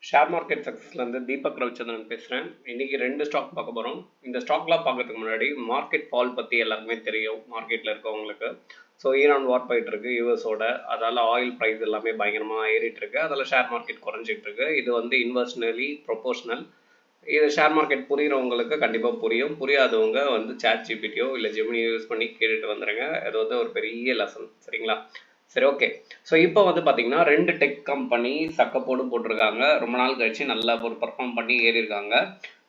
Share market சக்ஸஸ்லேருந்து Deepak Ravichandran பேசுகிறேன். இன்றைக்கி 2 stock பார்க்க போகிறோம். இந்த ஸ்டாக்லாம் பார்க்கறதுக்கு முன்னாடி மார்க்கெட் ஃபால் பற்றி எல்லாருக்குமே தெரியும் மார்க்கெட்டில் இருக்கவங்களுக்கு. ஸோ ஈரான் வார் போயிட்டுருக்கு யூஎஸோட, அதால் ஆயில் ப்ரைஸ் எல்லாமே பயங்கரமாக ஏறிட்டுருக்கு. அதில் ஷேர் மார்க்கெட் குறைஞ்சிட்ருக்கு. இது வந்து இன்வெர்ஸ்னலி ப்ரொபோஷனல். இது ஷேர் மார்க்கெட் புரிகிறவங்களுக்கு கண்டிப்பாக புரியும். புரியாதவங்க வந்து சாட் ஜிபிடியோ இல்லை ஜெமினியோ யூஸ் பண்ணி கேட்டுட்டு வந்துடுங்க. அது வந்து ஒரு பெரிய லெசன், சரிங்களா? சரி, ஓகே. ஸோ இப்போ வந்து பார்த்தீங்கன்னா 2 டெக் கம்பெனி சக்கப்போடு போட்டிருக்காங்க. ரொம்ப நாள் கழிச்சு நல்லா ஒரு பர்ஃபார்ம் பண்ணி ஏறியிருக்காங்க.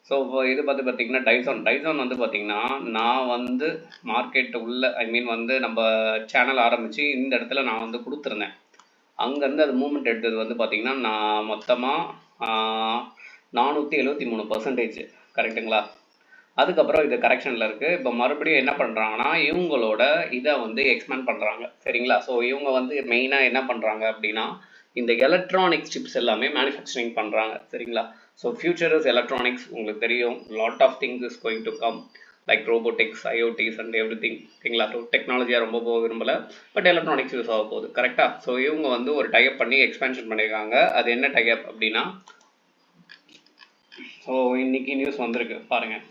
ஸோ இப்போ இது பார்த்து பார்த்தீங்கன்னா டைசான் வந்து பார்த்தீங்கன்னா, நான் வந்து மார்க்கெட் உள்ள வந்து நம்ம சேனல் ஆரம்பித்து இந்த இடத்துல நான் வந்து கொடுத்துருந்தேன். அங்கேருந்து அது மூவ்மெண்ட் எடுத்தது வந்து பார்த்தீங்கன்னா, நான் மொத்தமாக 473% கரெக்டுங்களா? அதுக்கப்புறம் இது கரெக்ஷனில் இருக்குது. இப்போ மறுபடியும் என்ன பண்ணுறாங்கன்னா, இவங்களோட இதை வந்து எக்ஸ்பேண்ட் பண்ணுறாங்க, சரிங்களா? ஸோ இவங்க வந்து மெயினாக என்ன பண்ணுறாங்க அப்படின்னா, இந்த எலக்ட்ரானிக்ஸ் சிப்ஸ் எல்லாமே மேனுஃபேக்சரிங் பண்ணுறாங்க, சரிங்களா? So future is electronics. உங்களுக்கு தெரியும், lot of things is going to come like robotics, IoTs and everything, சரிங்களா? ஸோ டெக்னாலஜியாக ரொம்ப போக விரும்பலை, பட் எலக்ட்ரானிக்ஸ் யூஸ் ஆக போகுது, கரெக்டாக? ஸோ இவங்க வந்து ஒரு டைப் பண்ணி எக்ஸ்பேன்ஷன் பண்ணியிருக்காங்க. அது என்ன டைப் அப்படின்னா, ஸோ இன்னைக்கு நியூஸ் வந்திருக்கு பாருங்கள்.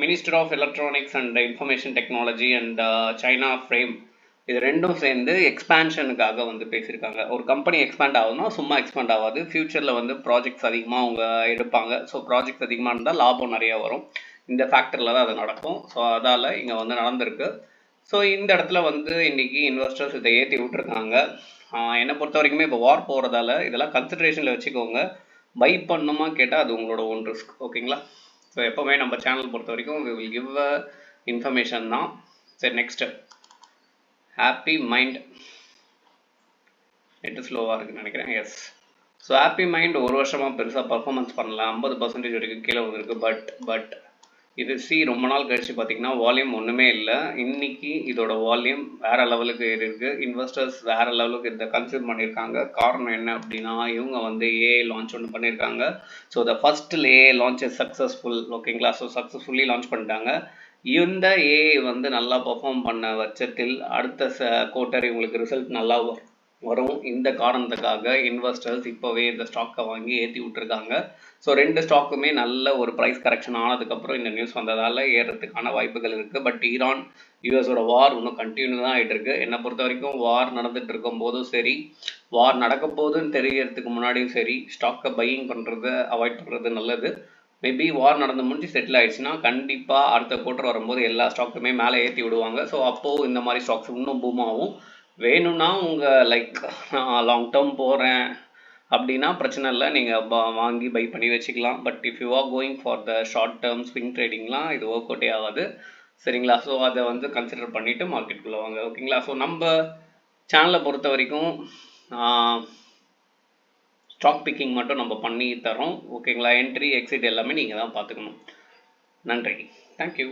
Minister of Electronics and Information Technology and China Frame, இது ரெண்டும் சேர்ந்து எக்ஸ்பேன்ஷனுக்காக வந்து பேசியிருக்காங்க. ஒரு கம்பெனி எக்ஸ்பேண்ட் ஆகுதுன்னா சும்மா எக்ஸ்பேண்ட் ஆகாது, ஃபியூச்சரில் வந்து ப்ராஜெக்ட்ஸ் அதிகமாக அவங்க எடுப்பாங்க. ஸோ ப்ராஜெக்ட்ஸ் அதிகமாக இருந்தால் லாபம் நிறையா வரும். இந்த ஃபேக்டரில் தான் அது நடக்கும். ஸோ அதால் இங்கே வந்து நடந்திருக்கு. ஸோ இந்த இடத்துல வந்து இன்றைக்கி இன்வெஸ்டர்ஸ் இதை ஏற்றி விட்டுருக்காங்க. என்னை பொறுத்த வரைக்குமே இப்போ வார் போகிறதால இதெல்லாம் கன்சிடரேஷனில் வச்சுக்கோங்க. பை பண்ணுமா கேட்டால் அது உங்களோட ஓன் ரிஸ்க், ஓகேங்களா? ஸோ எப்போவுமே நம்ம சேனல் பொறுத்த வரைக்கும் we will give இன்ஃபர்மேஷன் தான். சரி, நெக்ஸ்ட்டு ஹாப்பி மைண்ட். நெட்டு ஸ்லோவாக இருக்குன்னு நினைக்கிறேன். எஸ். ஸோ ஹாப்பி மைண்ட் ஒரு வருஷமாக பெருசாக பர்ஃபார்மன்ஸ் பண்ணலாம், 50% வரைக்கும் கீழே வந்திருக்கு. பட் இது ரொம்ப நாள் கழிச்சு பார்த்தீங்கன்னா வால்யூம் ஒன்றுமே இல்லை. இன்னைக்கு இதோட வால்யூம் வேறு லெவலுக்கு ஏறி இருக்குது. இன்வெஸ்டர்ஸ் வேறு லெவலுக்கு இதை கன்சியூம் பண்ணியிருக்காங்க. காரணம் என்ன அப்படின்னா, இவங்க வந்து ஏஐ லான்ச் ஒன்று பண்ணியிருக்காங்க. So the first AI launch is successful, ஓகேங்களா? ஸோ சக்ஸஸ்ஃபுல்லி லான்ச் பண்ணிட்டாங்க. இந்த ஏஐ வந்து நல்லா பர்ஃபார்ம் பண்ண பட்சத்தில் அடுத்த குவார்ட்டர் இவங்களுக்கு ரிசல்ட் நல்லா வரும். இந்த காரணத்துக்காக இன்வெஸ்டர்ஸ் இப்போவே இந்த ஸ்டாக்கை வாங்கி ஏற்றி விட்டுருக்காங்க. ஸோ 2 ஸ்டாக்குமே நல்ல ஒரு ப்ரைஸ் கரெக்ஷன் ஆனதுக்கப்புறம் இந்த நியூஸ் வந்ததால் ஏறுறதுக்கான வாய்ப்புகள் இருக்குது. பட் ஈரான் யூஎஸோட வார் இன்னும் கண்டினியூ தான் ஆகிட்டு இருக்கு. என்னை பொறுத்த வரைக்கும் வார் நடந்துட்டு இருக்கும் போதும் சரி, வார் நடக்க போகுதுன்னு தெரியறதுக்கு முன்னாடியும் சரி, ஸ்டாக்கை பையிங் பண்ணுறது அவாய்ட் பண்ணுறது நல்லது. மேபி வார் நடந்து முடிஞ்சு செட்டில் ஆயிடுச்சுன்னா கண்டிப்பாக அடுத்த குவார்ட்டர் வரும்போது எல்லா ஸ்டாக்குமே மேலே ஏற்றி விடுவாங்க. ஸோ அப்போது இந்த மாதிரி ஸ்டாக்ஸ் இன்னும் பூம் ஆகும். வேணும்னா உங்கள் நான் லாங் டேர்ம் போகிறேன் அப்படின்னா பிரச்சனை இல்லை, நீங்கள் வாங்கி பை பண்ணி வச்சுக்கலாம். But if you are going for the short term swing ட்ரேடிங்லாம் இது ஒர்க் அவுட்டே ஆகாது, சரிங்களா? ஸோ அதை வந்து கன்சிடர் பண்ணிவிட்டு மார்க்கெட்டுக்குள்ளே வாங்க, ஓகேங்களா? ஸோ நம்ம சேனலை பொறுத்த வரைக்கும் ஸ்டாக் பிக்கிங் மட்டும் நம்ம பண்ணி தரோம், ஓகேங்களா? என்ட்ரி எக்ஸிட் எல்லாமே நீங்கள் தான் பார்த்துக்கணும். நன்றி, தேங்க்யூ.